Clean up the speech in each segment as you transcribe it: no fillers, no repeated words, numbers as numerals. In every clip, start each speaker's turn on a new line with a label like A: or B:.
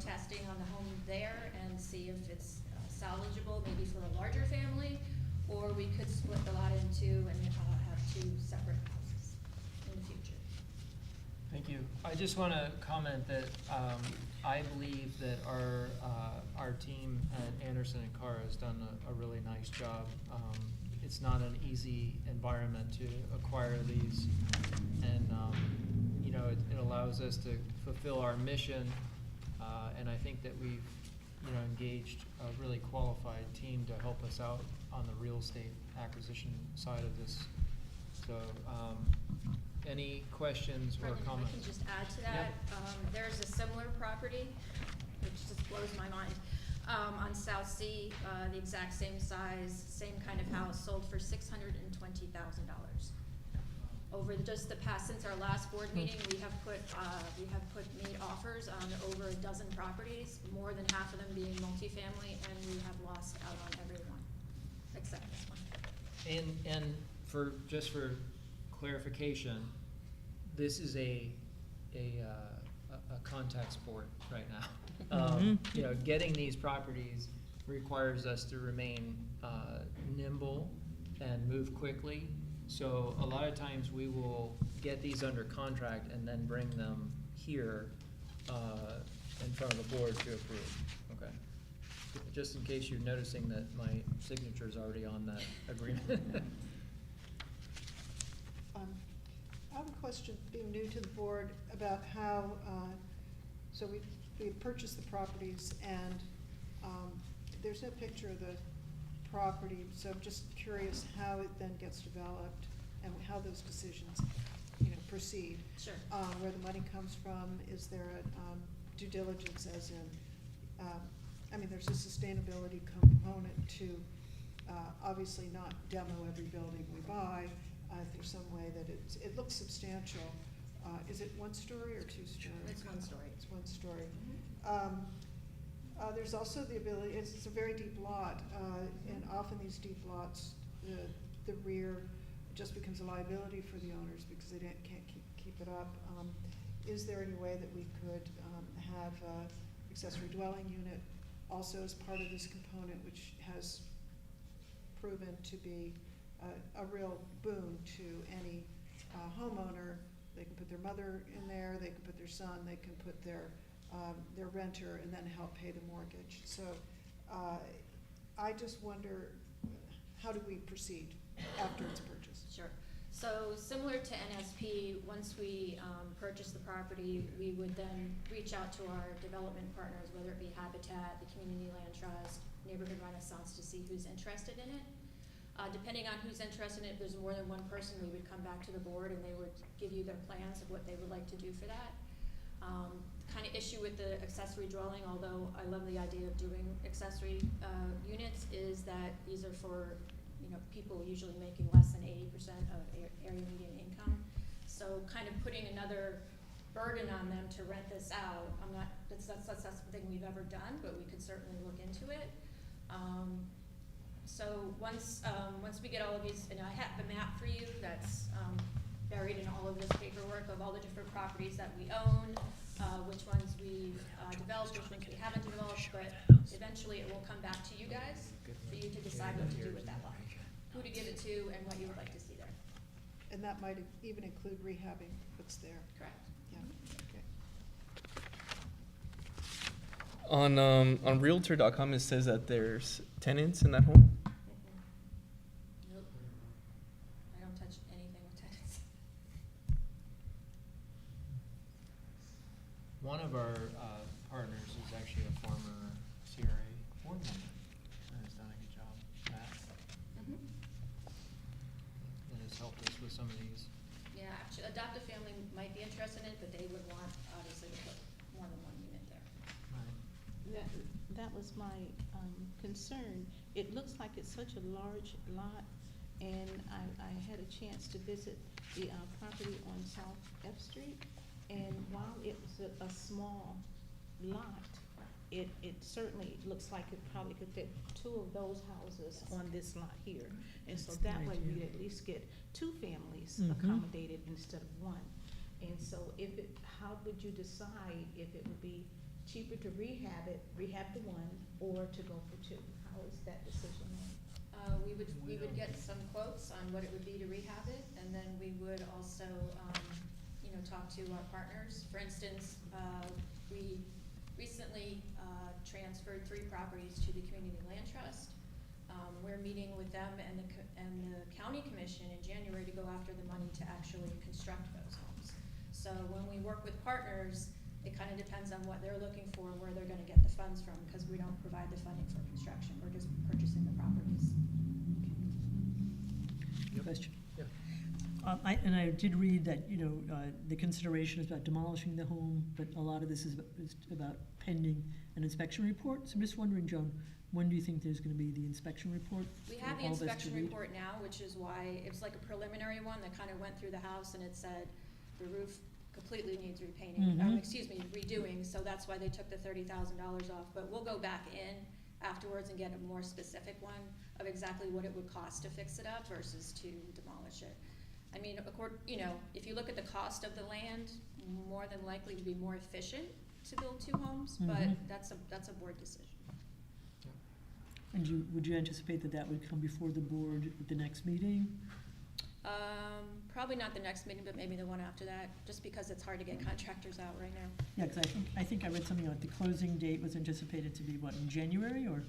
A: testing on the home there and see if it's salvageable, maybe for a larger family, or we could split the lot into and have two separate houses in the future.
B: Thank you. I just want to comment that I believe that our team at Anderson and Carr has done a really nice job. It's not an easy environment to acquire these, and you know, it allows us to fulfill our mission, and I think that we've engaged a really qualified team to help us out on the real estate acquisition side of this. So any questions or comments?
A: I can just add to that.
B: Yep.
A: There's a similar property, which just blows my mind, on South Sea, the exact same size, same kind of house, sold for $620,000. Over just the past, since our last board meeting, we have made offers on over a dozen properties, more than half of them being multifamily, and we have lost out on every one, except this one.
B: And for clarification, this is a contact sport right now. Getting these properties requires us to remain nimble and move quickly. So a lot of times we will get these under contract and then bring them here in front of the board to approve. Okay. Just in case you're noticing that my signature is already on that agreement.
C: I have a question, being new to the board, about how, so we purchased the properties, and there's no picture of the property, so I'm just curious how it then gets developed and how those decisions, proceed.
A: Sure.
C: Where the money comes from, is there a due diligence as in, there's a sustainability component to obviously not demo every building we buy. If there's some way that it looks substantial. Is it one story or two story?
A: It's one story.
C: It's one story.
A: Mm-hmm.
C: There's also the ability, it's a very deep lot, and often these deep lots, the rear just becomes a liability for the owners because they can't keep it up. Is there any way that we could have accessory dwelling unit also as part of this component, which has proven to be a real boon to any homeowner? They can put their mother in there, they can put their son, they can put their renter, and then help pay the mortgage. So I just wonder, how do we proceed after it's purchased?
A: Sure. So similar to NSP, once we purchase the property, we would then reach out to our development partners, whether it be Habitat, the Community Land Trust, Neighborhood Renaissance, to see who's interested in it. Depending on who's interested in it, if there's more than one person, we would come back to the board and they would give you their plans of what they would like to do for that. Kind of issue with the accessory dwelling, although I love the idea of doing accessory units, is that these are for people usually making less than 80% of area median income. So kind of putting another burden on them to rent this out, that's something we've ever done, but we could certainly look into it. So once we get all of these, and I have a map for you that's buried in all of this paperwork of all the different properties that we own, which ones we've developed, which ones we haven't developed, but eventually it will come back to you guys for you to decide what to do with that lot, who to give it to, and what you would like to see there.
C: And that might even include rehabbing what's there.
A: Correct.
C: Yeah.
D: On Realtor.com, it says that there's tenants in that home.
A: Nope. I don't touch anything with tenants.
B: One of our partners is actually a former CRA board member and has done a good job. Matt.
A: Mm-hmm.
B: That has helped us with some of these.
A: Yeah, actually, adoptive family might be interested in it, but they would want, obviously, to put more than one unit there.
B: Right.
E: That was my concern. It looks like it's such a large lot, and I had a chance to visit the property on South F Street, and while it was a small lot, it certainly looks like it probably could fit two of those houses on this lot here. And so that way we'd at least get two families accommodated instead of one. And so how would you decide if it would be cheaper to rehab the one, or to go for two? How is that decision made?
A: We would get some quotes on what it would be to rehab it, and then we would also, talk to our partners. For instance, we recently, transferred 3 properties to the Community Land Trust. We're meeting with them and the county commission in January to go after the money to actually construct those homes. So when we work with partners, it kind of depends on what they're looking for and where they're gonna get the funds from, because we don't provide the funding for construction, we're just purchasing the properties.
F: Question.
B: Yeah.
F: I did read that, the consideration is about demolishing the home, but a lot of this is about pending an inspection report. So I'm just wondering, Joan, when do you think there's gonna be the inspection report?
A: We have the
F: for all this to
A: inspection
F: read?
A: report now, which is why, it's like a preliminary one that kind of went through the house and it said the roof completely needs repainting, redoing, so that's why they took the $30,000 off. But we'll go back in afterwards and get a more specific one of exactly what it would cost to fix it up versus to demolish it. I mean, if you look at the cost of the land, more than likely to be more efficient to build 2 homes, but that's a board decision.
F: And would you anticipate that would come before the board at the next meeting?
A: Probably not the next meeting, but maybe the one after that, just because it's hard to get contractors out right now.
F: Yeah, because I think I read something like the closing date was anticipated to be, what, in January, or?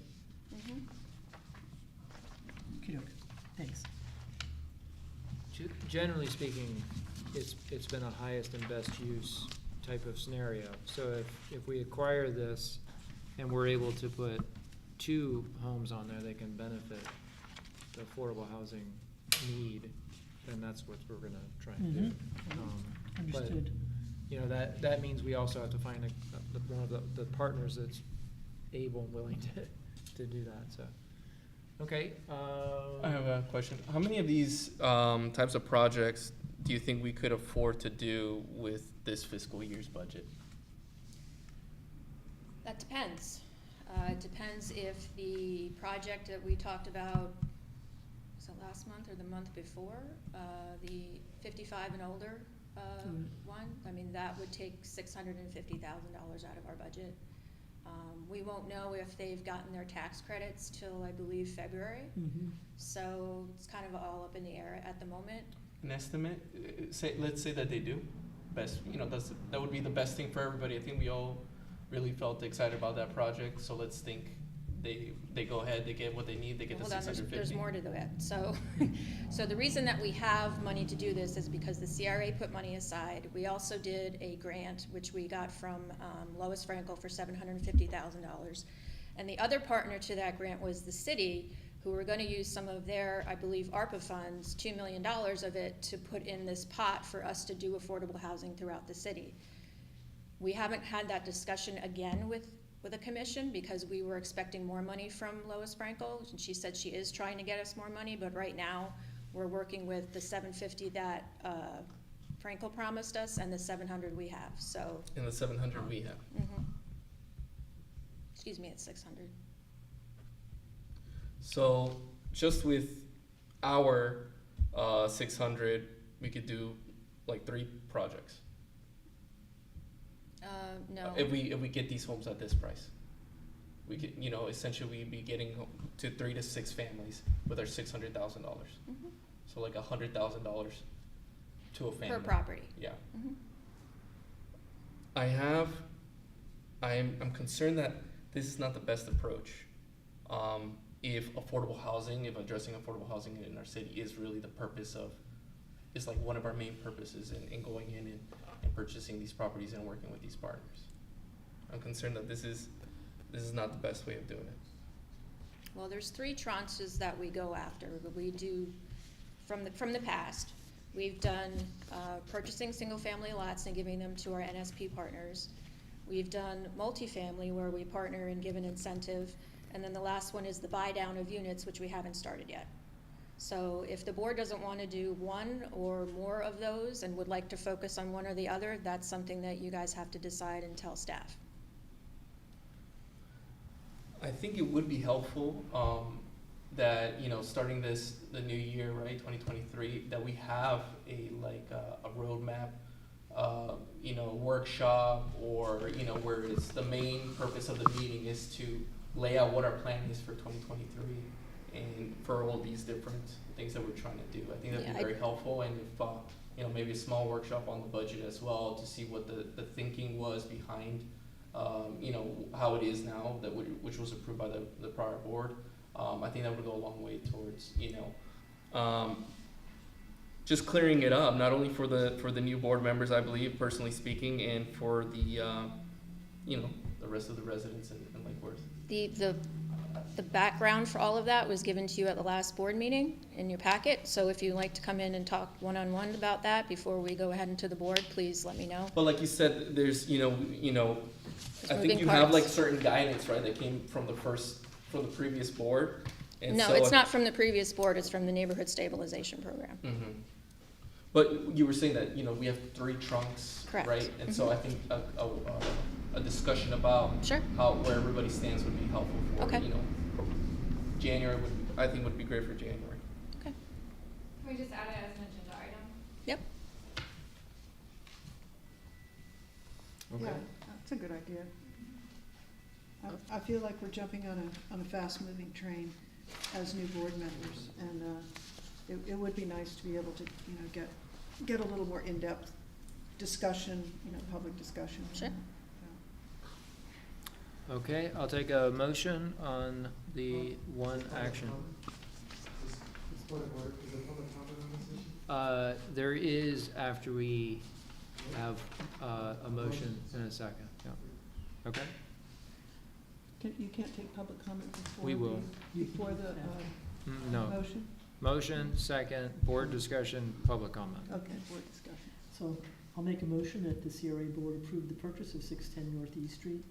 F: Okey-doke, thanks.
B: Generally speaking, it's been a highest and best use type of scenario. So if we acquire this and we're able to put 2 homes on there, they can benefit the affordable housing need, then that's what we're gonna try and do.
F: Understood.
B: But, that means we also have to find one of the partners that's able and willing to do that, so. Okay.
D: I have a question. How many of these types of projects do you think we could afford to do with this fiscal year's budget?
A: That depends. It depends if the project that we talked about, was it last month or the month before, the 55 and older one, I mean, that would take $650,000 out of our budget. We won't know if they've gotten their tax credits till, I believe, February. So it's kind of all up in the air at the moment.
D: An estimate? Let's say that they do. That would be the best thing for everybody. I think we all really felt excited about that project. So let's think they go ahead, they get what they need, they get the $650.
A: There's more to that. So the reason that we have money to do this is because the CRA put money aside. We also did a grant, which we got from Lois Frankel for $750,000. And the other partner to that grant was the city, who were gonna use some of their, I believe, ARPA funds, $2 million of it, to put in this pot for us to do affordable housing throughout the city. We haven't had that discussion again with a commission, because we were expecting more money from Lois Frankel, and she said she is trying to get us more money, but right now we're working with the $750 that Frankel promised us and the $700 we have. So.
D: And the $700 we have.
A: Excuse me, it's $600.
D: So just with our 600, we could do like 3 projects.
A: No.
D: If we get these homes at this price, we could, essentially we'd be getting to 3 to 6 families with our $600,000. So like $100,000 to a family.
A: Per property.
D: Yeah. I'm concerned that this is not the best approach. If addressing affordable housing in our city is really the purpose is like one of our main purposes in going in and purchasing these properties and working with these partners. I'm concerned that this is not the best way of doing it.
A: Well, there's 3 tranches that we go after. We do, from the past, we've done purchasing single-family lots and giving them to our NSP partners. We've done multifamily, where we partner and give an incentive. And then the last one is the buy-down of units, which we haven't started yet. So if the board doesn't want to do one or more of those and would like to focus on one or the other, that's something that you guys have to decide and tell staff.
D: I think it would be helpful that, starting the new year, right, 2023, that we have a roadmap workshop, or, where it's the main purpose of the meeting is to lay out what our plan is for 2023 and for all these different things that we're trying to do. I think that'd
A: Yeah,
D: be very helpful, and if, maybe a small workshop on the budget as well to see what the thinking was behind, how it is now, which was approved by the prior board. I think that would go a long way towards, just clearing it up, not only for the new board members, I believe, personally speaking, and for the rest of the residents in Lake Worth.
A: The background for all of that was given to you at the last board meeting in your packet, so if you'd like to come in and talk one-on-one about that before we go ahead into the board, please let me know.
D: But like you said, there's, I think
A: moving
D: you have like
A: parts.
D: certain guidance, right, that came from the previous board. And
A: No,
D: so
A: it's not from the previous board, it's from the Neighborhood Stabilization Program.
D: Mhm. But you were saying that, we have 3 trunks,
A: Correct.
D: right? And so I think a discussion about
A: Sure.
D: where everybody stands would be helpful for,
A: Okay.
D: January would be great for January.
A: Okay.
G: Can we just add it as an agenda item?
A: Yep.
C: Yeah, that's a good idea. I feel like we're jumping on a fast-moving train as new board members, and it would be nice to be able to, get a little more in-depth discussion, public discussion.
A: Sure.
B: Okay, I'll take a motion on the one action. There is after we have a motion and a second, yeah. Okay?
C: You can't take public comment before
B: We will.
C: before the
B: No.
C: motion?
B: Motion, second, board discussion, public comment.
C: Okay, board discussion.
F: So I'll make a motion that the CRA board approve the purchase of 610 Northeast Street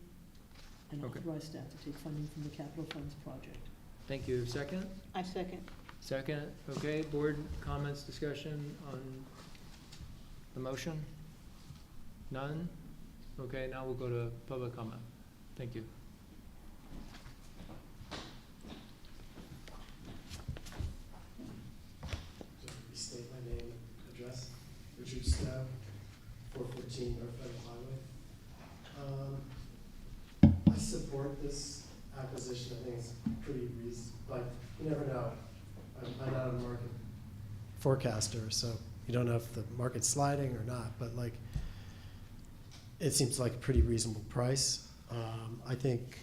F: and
B: Okay.
F: authorize staff to take funding from the capital funds project.
B: Thank you. Second?
E: I second.
B: Second, okay, board comments, discussion on the motion? None? Okay, now we'll go to public comment. Thank you.
H: Restate my name, address, Richard Stab, 414 North Federal Highway. I support this acquisition. I think it's pretty reasonable, but you never know. I'm not a market forecaster, so you don't know if the market's sliding or not, but like, it seems like a pretty reasonable price. I think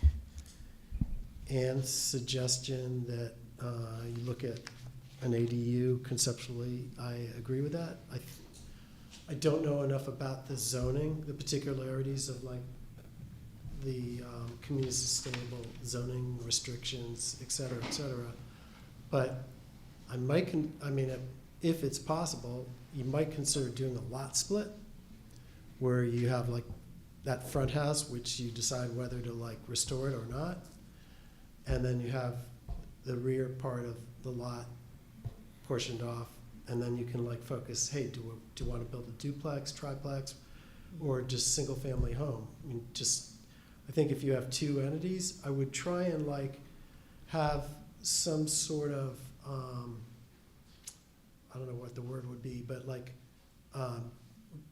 H: Ann's suggestion that you look at an ADU conceptually, I agree with that. I don't know enough about the zoning, the particularities of like the community sustainable zoning restrictions, et cetera, but I might, if it's possible, you might consider doing a lot split where you have like that front house, which you decide whether to like restore it or not. And then you have the rear part of the lot portioned off. And then you can like focus, hey, do you want to build a duplex, triplex, or just single family home? I think if you have 2 entities, I would try and like have some sort of, I don't know what the word would be, but like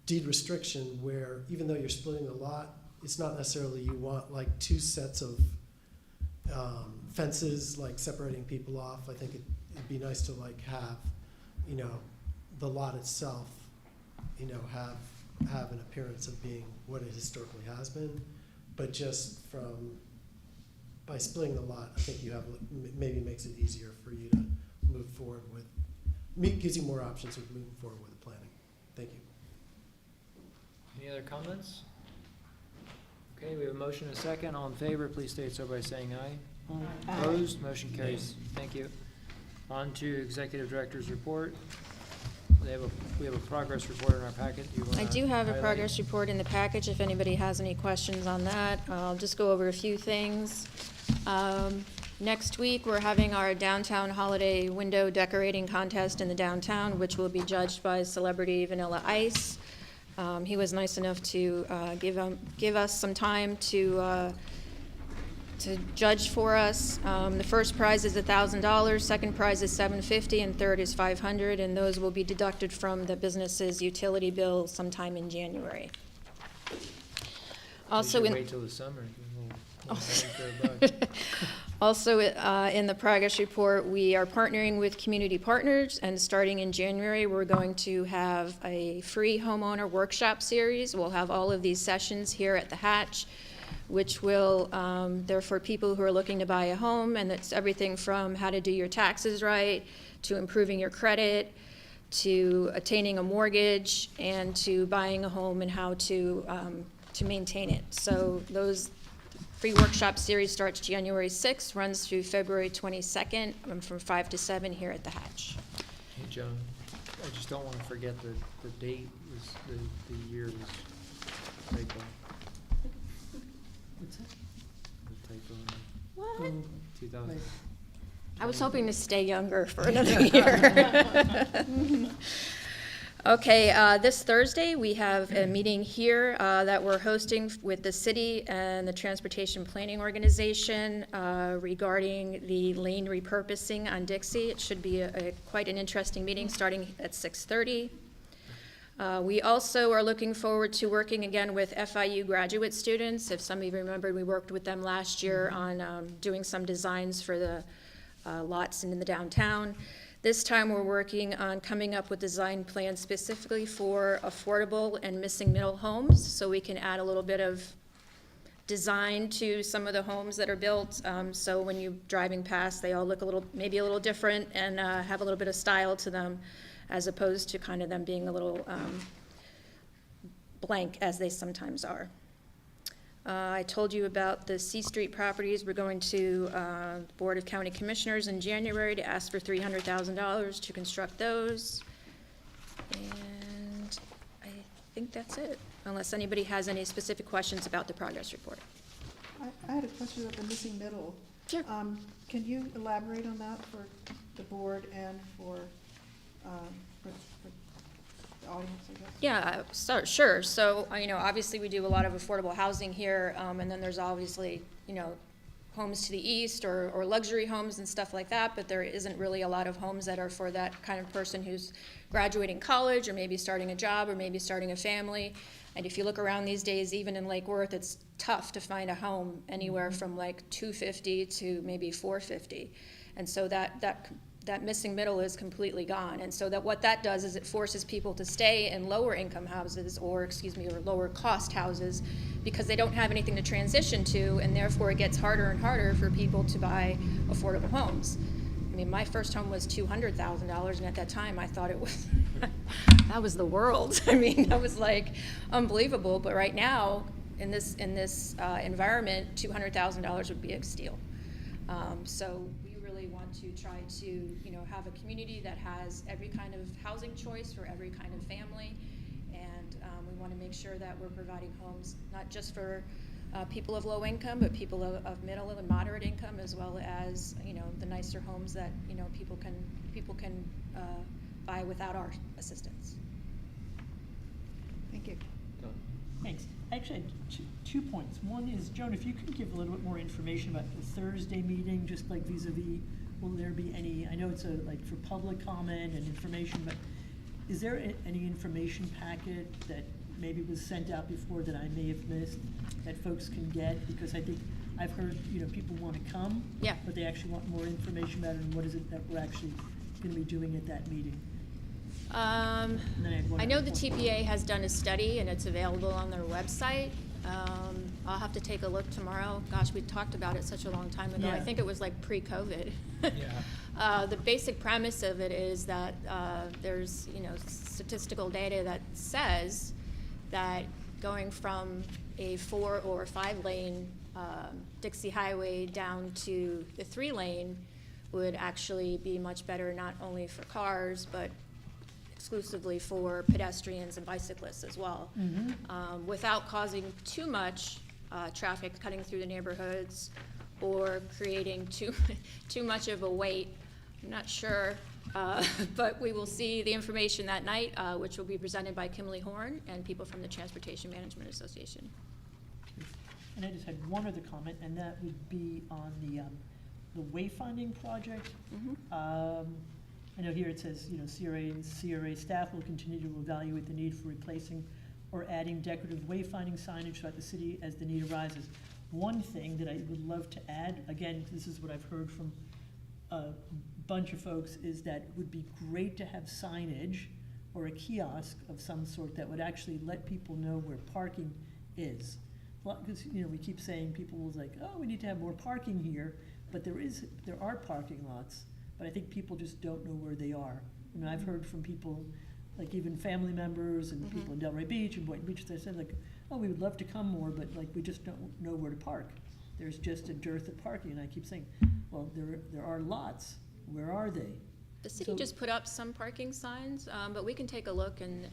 H: deed restriction where even though you're splitting the lot, it's not necessarily you want like 2 sets of fences like separating people off. I think it'd be nice to like have, the lot itself, have an appearance of being what it historically has been, but just by splitting the lot, I think you have, maybe makes it easier for you to move forward with, gives you more options with moving forward with the planning. Thank you.
B: Any other comments? Okay, we have a motion and a second. All in favor, please state so by saying aye.
E: Aye.
B: Opposed, motion carries. Thank you. On to Executive Director's report. We have a progress report in our packet. Do you want
A: I
B: to
A: do have a
B: highlight?
A: progress report in the package, if anybody has any questions on that. I'll just go over a few things. Next week, we're having our downtown holiday window decorating contest in the downtown, which will be judged by celebrity Vanilla Ice. He was nice enough to give us some time to to judge for us. The first prize is $1,000, second prize is $750, and third is $500, and those will be deducted from the business's utility bill sometime in January. Also,
B: We
A: in
B: should wait till the summer. Get a little bang for a buck.
A: Also, in the progress report, we are partnering with community partners, and starting in January, we're going to have a free homeowner workshop series. We'll have all of these sessions here at the Hatch, which will, they're for people who are looking to buy a home, and it's everything from how to do your taxes right, to improving your credit, to attaining a mortgage, and to buying a home and how to maintain it. So those free workshop series starts January 6th, runs through February 22nd, from 5 to 7 here at the Hatch.
B: Hey, Joan, I just don't wanna forget the date was, the year was typo.
F: What's that?
B: The typo in
A: What?
B: 2000.
F: Right.
A: I was hoping to stay younger for another year. Okay, this Thursday, we have a meeting here that we're hosting with the city and the Transportation Planning Organization regarding the lane repurposing on Dixie. It should be quite an interesting meeting, starting at 6:30. We also are looking forward to working again with FIU graduate students. If some of you remember, we worked with them last year on doing some designs for the lots in the downtown. This time, we're working on coming up with design plans specifically for affordable and missing middle homes, so we can add a little bit of design to some of the homes that are built, so when you're driving past, they all look maybe a little different and have a little bit of style to them, as opposed to kind of them being a little blank, as they sometimes are. I told you about the C Street properties. We're going to Board of County Commissioners in January to ask for $300,000 to construct those. And I think that's it, unless anybody has any specific questions about the progress report.
C: I had a question about the missing middle.
A: Sure.
C: Can you elaborate on that for the board and for the audience, I guess?
A: Yeah, sure. So, obviously, we do a lot of affordable housing here, and then there's obviously, homes to the east or luxury homes and stuff like that, but there isn't really a lot of homes that are for that kind of person who's graduating college or maybe starting a job or maybe starting a family. And if you look around these days, even in Lake Worth, it's tough to find a home anywhere from like $250 to maybe $450. And so that missing middle is completely gone. And so what that does is it forces people to stay in lower income houses or lower cost houses because they don't have anything to transition to, and therefore it gets harder and harder for people to buy affordable homes. I mean, my first home was $200,000, and at that time I thought it was, that was the world. I mean, that was like unbelievable. But right now, in this environment, $200,000 would be a steal. So we really want to try to, have a community that has every kind of housing choice for every kind of family. And we want to make sure that we're providing homes, not just for people of low income, but people of middle and moderate income, as well as, the nicer homes that, people can buy without our assistance.
C: Thank you.
F: Thanks. Actually, I had two points. One is, Joan, if you could give a little bit more information about the Thursday meeting, just like vis-a-vis, will there be any, I know it's for public comment and information, but is there any information packet that maybe was sent out before that I may have missed that folks can get? Because I think I've heard, people want to come.
A: Yeah.
F: But they actually want more information about it, and what is it that we're actually going to be doing at that meeting? And then I had one
A: I know
F: other
A: the
F: point.
A: TPA has done a study, and it's available on their website. I'll have to take a look tomorrow. Gosh, we talked about it such a long time ago. I
F: Yeah.
A: think it was like pre-COVID.
B: Yeah.
A: The basic premise of it is that there's, statistical data that says that going from a 4 or 5 lane Dixie Highway down to the 3 lane would actually be much better, not only for cars, but exclusively for pedestrians and bicyclists as well, without causing too much traffic cutting through the neighborhoods or creating too much of a wait. I'm not sure, but we will see the information that night, which will be presented by Kimberly Horn and people from the Transportation Management Association.
F: And I just had one other comment, and that would be on the wayfinding project. I know here it says, CRA staff will continue to evaluate the need for replacing or adding decorative wayfinding signage throughout the city as the need arises. One thing that I would love to add, again, this is what I've heard from a bunch of folks, is that it would be great to have signage or a kiosk of some sort that would actually let people know where parking is. Because, we keep saying, people will like, oh, we need to have more parking here, but there are parking lots, but I think people just don't know where they are. I've heard from people, like even family members and people in Delray Beach and Boynton Beach, they said like, oh, we would love to come more, but like, we just don't know where to park. There's just a dearth of parking, and I keep saying, well, there are lots, where are they?
A: The city
F: So-
A: just put up some parking signs, but we can take a look and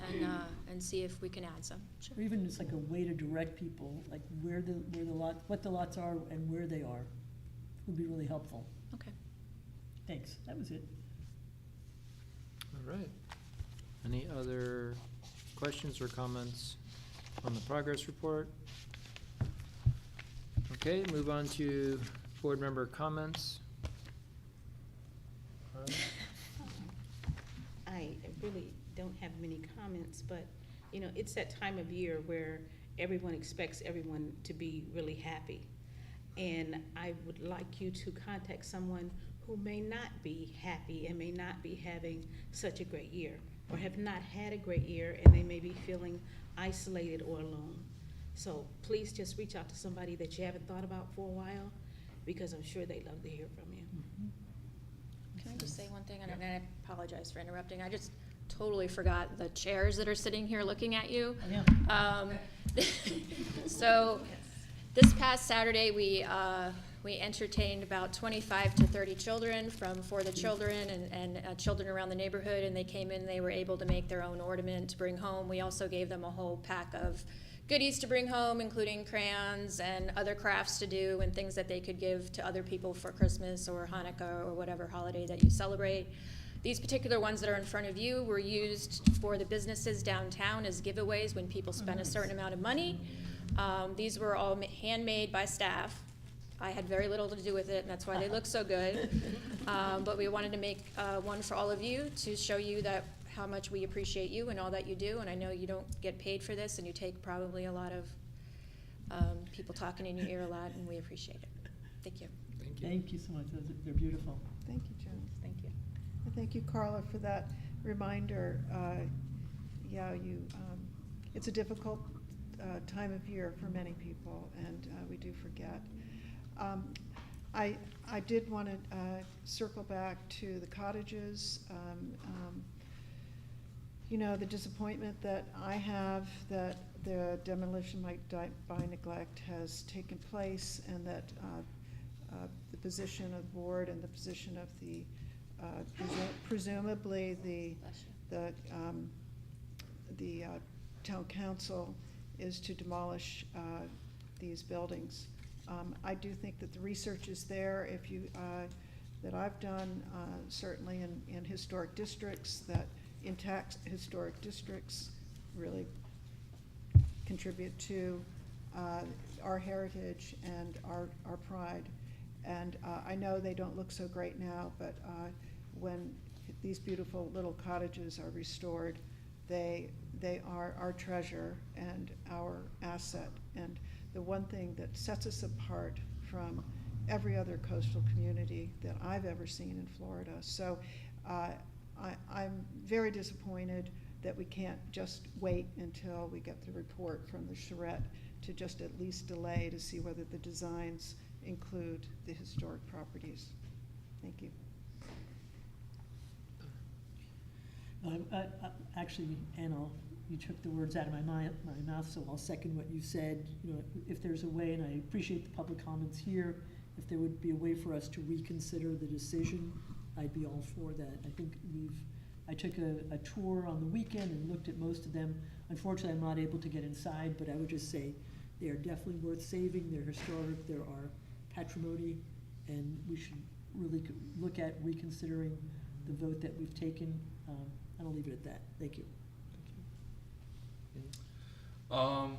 A: see if we can add some. Sure.
F: Or even just like a way to direct people, like where the lot, what the lots are and where they are, would be really helpful.
A: Okay.
F: Thanks, that was it.
B: All right. Any other questions or comments on the progress report? Okay, move on to board member comments.
E: I really don't have many comments, but, it's that time of year where everyone expects everyone to be really happy. And I would like you to contact someone who may not be happy and may not be having such a great year, or have not had a great year, and they may be feeling isolated or alone. So please just reach out to somebody that you haven't thought about for a while, because I'm sure they'd love to hear from you.
A: Can I just say one thing? And I apologize for interrupting. I just totally forgot the chairs that are sitting here looking at you.
F: Yeah.
A: So this past Saturday, we entertained about 25 to 30 children from For the Children and children around the neighborhood, and they came in, they were able to make their own ornament to bring home. We also gave them a whole pack of goodies to bring home, including crayons and other crafts to do and things that they could give to other people for Christmas or Hanukkah or whatever holiday that you celebrate. These particular ones that are in front of you were used for the businesses downtown as giveaways when people spend a certain amount of money. These were all handmade by staff. I had very little to do with it, and that's why they look so good. But we wanted to make one for all of you to show you that how much we appreciate you and all that you do. And I know you don't get paid for this, and you take probably a lot of people talking in your ear a lot, and we appreciate it. Thank you.
B: Thank you.
F: Thank you so much, they're beautiful.
C: Thank you, Joan.
E: Thank you.
C: And thank you, Carla, for that reminder. It's a difficult time of year for many people, and we do forget. I did want to circle back to the cottages. The disappointment that I have that the demolition by neglect has taken place, and that the position of board and the position of the presumably the town council is to demolish these buildings. I do think that the research is there. If you that I've done certainly in historic districts, that intact historic districts really contribute to our heritage and our pride. And I know they don't look so great now, but when these beautiful little cottages are restored, they are our treasure and our asset. And the one thing that sets us apart from every other coastal community that I've ever seen in Florida. So I'm very disappointed that we can't just wait until we get the report from the charrette to just at least delay to see whether the designs include the historic properties. Thank you.
F: Actually, Anna, you took the words out of my mouth, so I'll second what you said. If there's a way, and I appreciate the public comments here, if there would be a way for us to reconsider the decision, I'd be all for that. I think I took a tour on the weekend and looked at most of them. Unfortunately, I'm not able to get inside, but I would just say they are definitely worth saving. They're historic, there are patrimony, and we should really look at reconsidering the vote that we've taken. And I'll leave it at that. Thank you.
D: I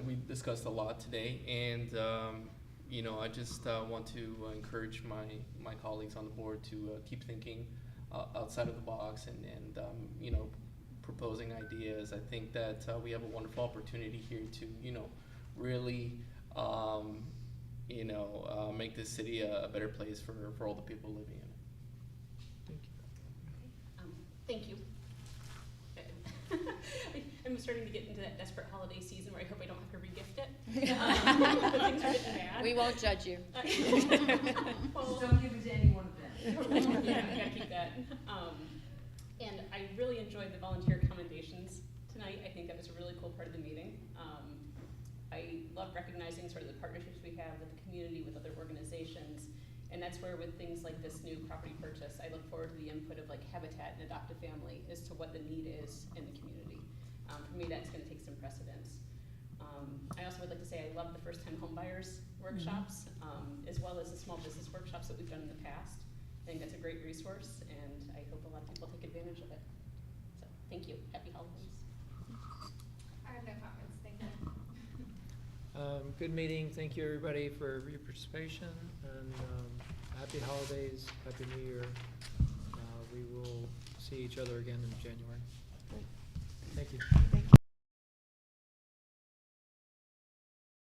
D: we discussed a lot today, and you know, I just want to encourage my colleagues on the board to keep thinking outside of the box and you know, proposing ideas. I think that we have a wonderful opportunity here to, you know, really you know, make this city a better place for all the people living in it.
B: Thank you.
I: Thank you. I'm starting to get into that desperate holiday season where I hope I don't have to regift it. But things are getting bad.
A: We won't judge you.
I: Well,
J: Don't give it to any one of them.
I: yeah, I gotta keep that. And I really enjoyed the volunteer commendations tonight. I think that was a really cool part of the meeting. I love recognizing sort of the partnerships we have with the community, with other organizations. And that's where with things like this new property purchase, I look forward to the input of like Habitat and Adopt a Family as to what the need is in the community. For me, that's gonna take some precedence. I also would like to say I love the first time home buyers workshops, as well as the small business workshops that we've done in the past. I think that's a great resource, and I hope a lot of people take advantage of it. So, thank you. Happy holidays.
G: I have no comments, thank you.
B: Good meeting. Thank you, everybody, for your participation, and happy holidays, happy New Year. We will see each other again in January. Thank you.